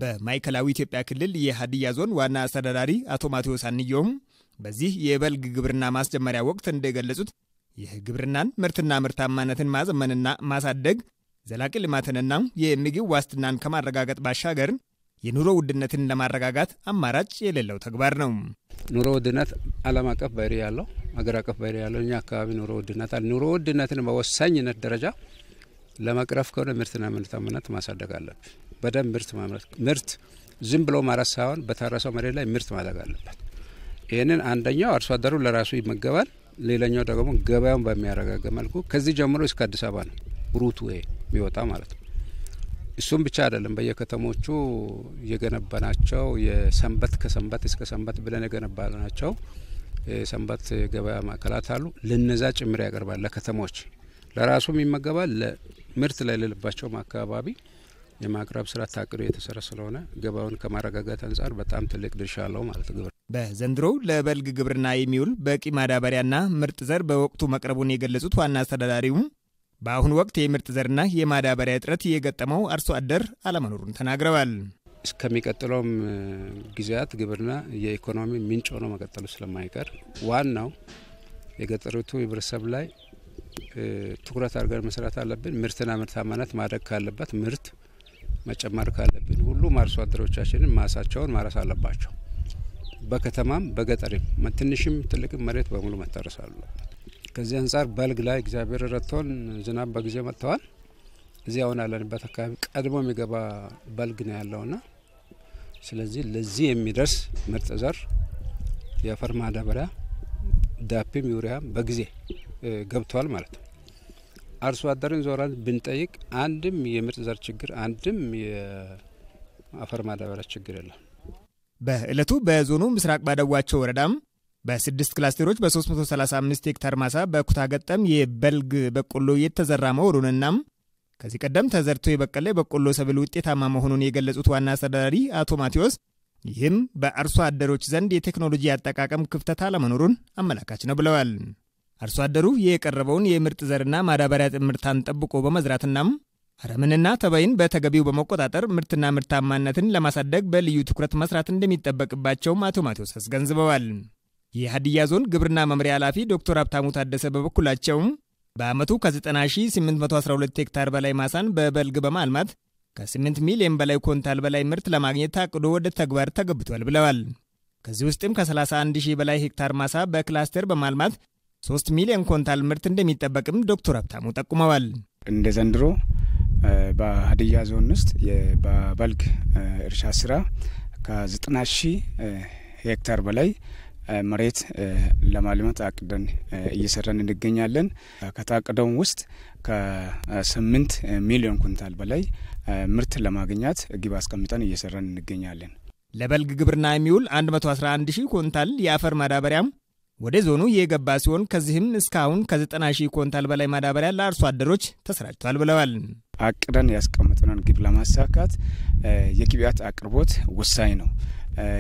በማይከላዊ ኢትዮጵያ ክልል የሀዲያ ዞን ዋና አስተዳዳሪ አቶ ማቴዎስ አንዮም በዚህ የበልግ ግብርና ማስጀመሪያ ወቅት እንደገለጹት የግብርናን ምርትና ምርታማነትን ማዘመንና ማሳደግ ዘላቂ ልማትንና የምግብ ዋስትናን ከማረጋገጥ ባሻገር የኑሮ ውድነትን ለማረጋጋት አማራጭ የሌለው ተግባር ነው። ኑሮ ውድነት ዓለም አቀፍ ባህሪ ያለው አገር አቀፍ ባህሪ ያለው እኛ አካባቢ ኑሮ ውድነትን በወሳኝነት ደረጃ ለመቅረፍ ከሆነ ምርትና ምርታማነት ማሳደግ አለበት። በደንብ ምርት ማምረት ምርት ዝም ብሎ ማረስ ሳይሆን በታረሰው መሬት ላይ ምርት ማድረግ አለበት። ይሄንን አንደኛው አርሶ አደሩ ለራሱ ይመገባል፣ ሌላኛው ደግሞ ገበያውን በሚያረጋጋ መልኩ ከዚህ ጀምሮ እስከ አዲስ አበባ ነው ሩቱ የሚወጣ ማለት ነው። እሱም ብቻ አይደለም፣ በየከተሞቹ የገነባናቸው የሰንበት ከሰንበት እስከ ሰንበት ብለን የገነባናቸው የሰንበት ገበያ ማዕከላት አሉ። ለነዛ ጭምር ያቀርባል። ለከተሞች ለራሱም ይመገባል፣ ለምርት ላይ ለልባቸው አካባቢ የማቅረብ ስራ ታቅዶ የተሰራ ስለሆነ ገበያውን ከማረጋጋት አንፃር በጣም ትልቅ ድርሻ አለው ማለት ነው። በዘንድሮው ለበልግ ግብርና የሚውል በቂ ማዳበሪያና ምርጥ ዘር በወቅቱ መቅረቡን የገለጹት ዋና አስተዳዳሪው በአሁኑ ወቅት የምርጥ ዘርና የማዳበሪያ እጥረት የገጠመው አርሶ አደር አለመኖሩን ተናግረዋል። እስከሚቀጥለውም ጊዜያት ግብርና የኢኮኖሚ ምንጭ ሆኖ መቀጠሉ ስለማይቀር ዋናው የገጠሪቱ ህብረተሰብ ላይ ትኩረት አድርገን መስራት አለብን። ምርትና ምርታማነት ማደግ ካለበት ምርት መጨመር ካለብን ሁሉም አርሶ አደሮቻችንን ማሳቸውን ማረስ አለባቸው። በከተማም በገጠርም ትንሽም ትልቅም መሬት በሙሉ መታረስ አለበት። ከዚህ አንፃር በልግ ላይ እግዚአብሔር ረድቶን ዝናብ በጊዜ መጥተዋል። እዚህ አሁን ያለንበት አካባቢ ቀድሞ የሚገባ በልግ ነው ያለውና ስለዚህ ለዚህ የሚደርስ ምርጥ ዘር የአፈር ማዳበሪያ ዳፕም ዩሪያም በጊዜ ገብቷል ማለት ነው። አርሶ አደርን ዞራን ብንጠይቅ አንድም የምርጥ ዘር ችግር አንድም የአፈር ማዳበሪያ ችግር የለም። በእለቱ በዞኑ ምስራቅ ባደዋቸው ወረዳም በ6 ክላስተሮች በ335 ሄክታር ማሳ በኩታ ገጠም የበልግ በቆሎ የተዘራ መሆኑንና ከዚህ ቀደም ተዘርቶ የበቀለ በቆሎ ሰብል ውጤታማ መሆኑን የገለጹት ዋና አስተዳዳሪ አቶ ማቴዎስ ይህም በአርሶ አደሮች ዘንድ የቴክኖሎጂ አጠቃቀም ክፍተት አለመኖሩን አመላካች ነው ብለዋል። አርሶ አደሩ የቀረበውን የምርጥ ዘርና ማዳበሪያ ጥምርታን ጠብቆ በመዝራትና አረምንና ተባይን በተገቢው በመቆጣጠር ምርትና ምርታማነትን ለማሳደግ በልዩ ትኩረት መስራት እንደሚጠበቅባቸው አቶ ማቴዎስ አስገንዝበዋል። የሀዲያ ዞን ግብርና መምሪያ ኃላፊ ዶክተር ሀብታሙ ታደሰ በበኩላቸው በአመቱ ከ90812 ሄክታር በላይ ማሳን በበልግ በማልማት ከ8 ሚሊዮን በላይ ኮንታል በላይ ምርት ለማግኘት ታቅዶ ወደ ተግባር ተገብቷል ብለዋል። ከዚህ ውስጥም ከ31000 በላይ ሄክታር ማሳ በክላስተር በማልማት 3 ሚሊዮን ኮንታል ምርት እንደሚጠበቅም ዶክተር ሀብታሙ ጠቁመዋል። እንደ ዘንድሮ በሀዲያ ዞን ውስጥ በበልግ እርሻ ስራ ከ90000 ሄክታር በላይ መሬት ለማልማት አቅደን እየሰራን እንገኛለን። ከታቀደው ውስጥ ከ8 ሚሊዮን ኩንታል በላይ ምርት ለማግኘት ግብ አስቀምጠን እየሰራን እንገኛለን። ለበልግ ግብርና የሚውል 111000 ኩንታል የአፈር ማዳበሪያም ወደ ዞኑ የገባ ሲሆን ከዚህም እስካሁን ከ90000 ኩንታል በላይ ማዳበሪያ ለአርሶ አደሮች ተሰራጭቷል ብለዋል። አቅደን ያስቀመጥነውን ግብ ለማሳካት የግብአት አቅርቦት ወሳኝ ነው።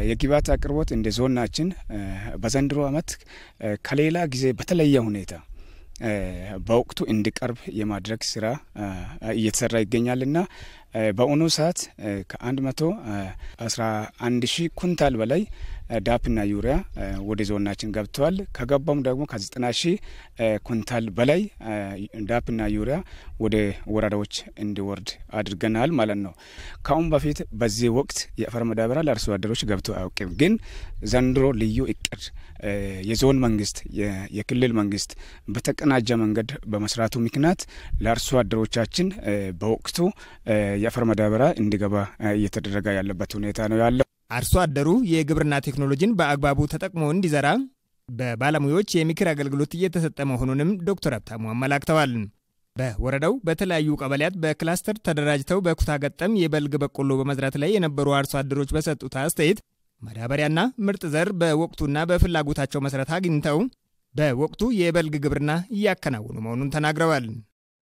የግብአት አቅርቦት እንደ ዞናችን በዘንድሮ አመት ከሌላ ጊዜ በተለየ ሁኔታ በወቅቱ እንዲቀርብ የማድረግ ስራ እየተሰራ ይገኛልና በአሁኑ ሰዓት ከ111,000 ኩንታል በላይ ዳፕና ዩሪያ ወደ ዞናችን ገብተዋል። ከገባም ደግሞ ከ90000 ኩንታል በላይ ዳፕና ዩሪያ ወደ ወረዳዎች እንዲወርድ አድርገናል ማለት ነው። ካሁን በፊት በዚህ ወቅት የአፈር ማዳበሪያ ለአርሶ አደሮች ገብቶ አያውቅም። ግን ዘንድሮ ልዩ እቅድ የዞን መንግስት የክልል መንግስት በተቀናጀ መንገድ በመስራቱ ምክንያት ለአርሶ አደሮቻችን በወቅቱ የአፈር ማዳበሪያ እንዲገባ እየተደረገ ያለበት ሁኔታ ነው ያለው። አርሶ አደሩ የግብርና ቴክኖሎጂን በአግባቡ ተጠቅሞ እንዲዘራ በባለሙያዎች የምክር አገልግሎት እየተሰጠ መሆኑንም ዶክተር ሀብታሙ አመላክተዋል። በወረዳው በተለያዩ ቀበሌያት በክላስተር ተደራጅተው በኩታ ገጠም የበልግ በቆሎ በመዝራት ላይ የነበሩ አርሶ አደሮች በሰጡት አስተያየት ማዳበሪያና ምርጥ ዘር በወቅቱና በፍላጎታቸው መሰረት አግኝተው በወቅቱ የበልግ ግብርና እያከናወኑ መሆኑን ተናግረዋል።